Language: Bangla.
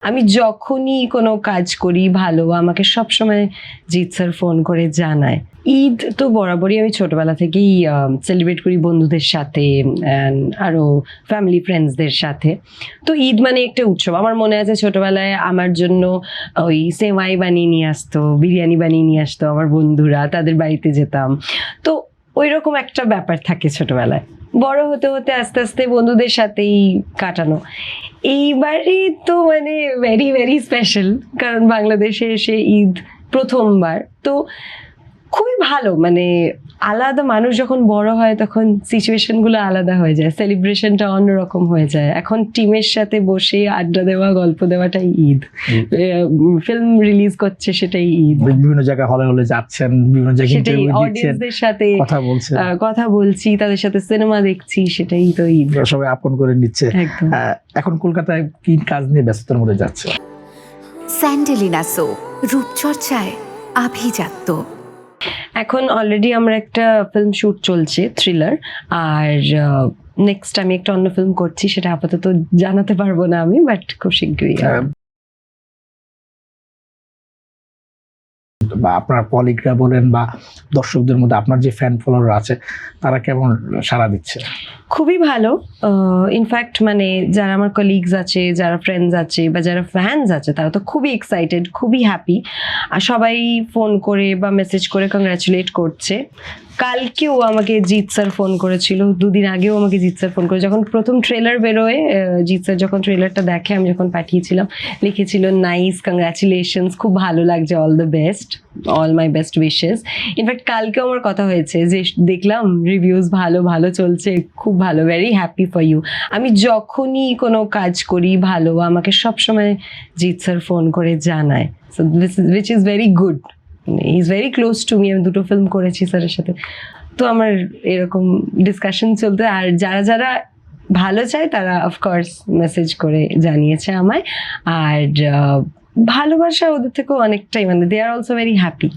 আমি যখনই কোনো কাজ করি ভালো, আমাকে সবসময় জিৎ স্যার ফোন করে জানায়। ঈদ তো বরাবরই আমি ছোটবেলা থেকেই সেলিব্রেট করি বন্ধুদের সাথে, আরো ফ্যামিলি ফ্রেন্ডসদের সাথে। তো ঈদ মানে একটা উৎসব। আমার মনে আছে ছোটবেলায় আমার জন্য ওই সেমাই বানিয়ে নিয়ে আসতো, বিরিয়ানি বানিয়ে নিয়ে আসতো আমার বন্ধুরা, তাদের বাড়িতে যেতাম। তো ওই রকম একটা ব্যাপার থাকে ছোটবেলায়। বড় হতে হতে আস্তে আস্তে বন্ধুদের সাথেই কাটানো। এইবারে তো মানে ভেরি ভেরি স্পেশাল, কারণ বাংলাদেশে এসে ঈদ প্রথমবার। তো খুবই ভালো, মানে আলাদা। মানুষ যখন বড় হয় তখন সিচুয়েশন গুলো আলাদা হয়ে যায়, সেলিব্রেশনটা অন্যরকম হয়ে যায়। এখন টিমের সাথে বসে আড্ডা দেওয়া, গল্প দেওয়াটাই ঈদ। ফিল্ম রিলিজ করছে সেটাই ঈদ, বিভিন্ন জায়গায় হলে হলে যাচ্ছেন, বিভিন্ন জায়গায় সেটাই অডিয়েন্সদের সাথে কথা বলছি, তাদের সাথে সিনেমা দেখছি, সেটাই তো ঈদ। সবাই আপন করে নিচ্ছে। এখন কলকাতায় কি কাজ নিয়ে ব্যস্ততার মধ্যে যাচ্ছে? স্যান্ডেলিনা সো, রূপচর্চায় আভিজাত্য। এখন অলরেডি আমরা একটা ফিল্ম শুট চলছে, থ্রিলার। আর নেক্সট আমি একটা অন্য ফিল্ম করছি, সেটা আপাতত জানাতে পারবো না আমি, বাট খুব শীঘ্রই। বা আপনার কলিগরা বলেন বা দর্শকদের মধ্যে আপনার যে ফ্যান ফলোয়ার আছে তারা কেমন সাড়া দিচ্ছে? খুবই ভালো। ইনফ্যাক্ট মানে যারা আমার কলিগস আছে, যারা ফ্রেন্ডস আছে বা যারা ফ্যান্স আছে, তারা তো খুবই এক্সাইটেড, খুবই হ্যাপি। আর সবাই ফোন করে বা মেসেজ করে কংগ্রাচুলেট করছে। কালকেও আমাকে জিৎ স্যার ফোন করেছিল, দুদিন আগেও আমাকে জিৎ স্যার ফোন করে। যখন প্রথম ট্রেলার বেরোয়, জিৎ স্যার যখন ট্রেলারটা দেখে, আমি যখন পাঠিয়েছিলাম, লিখেছিল নাইস, কংগ্রাচুলেশনস, খুব ভালো লাগছে, all the best, all my best wishes. In fact কালকেও আমার কথা হয়েছে যে দেখলাম রিভিউজ ভালো ভালো চলছে, খুব ভালো, ভেরি হ্যাপি ফর ইউ। আমি যখনই কোনো কাজ করি ভালো, আমাকে সবসময় জিৎ স্যার ফোন করে জানায়। So which is very good. He is very close to me. আমি 2টো ফিল্ম করেছি স্যারের সাথে, তো আমার এরকম ডিসকাশন চলতে। আর যারা যারা ভালো চায় তারা অফকোর্স মেসেজ করে জানিয়েছে আমায়। আর ভালোবাসা ওদের থেকেও অনেকটাই, মানে দে আর অলসো ভেরি হ্যাপি।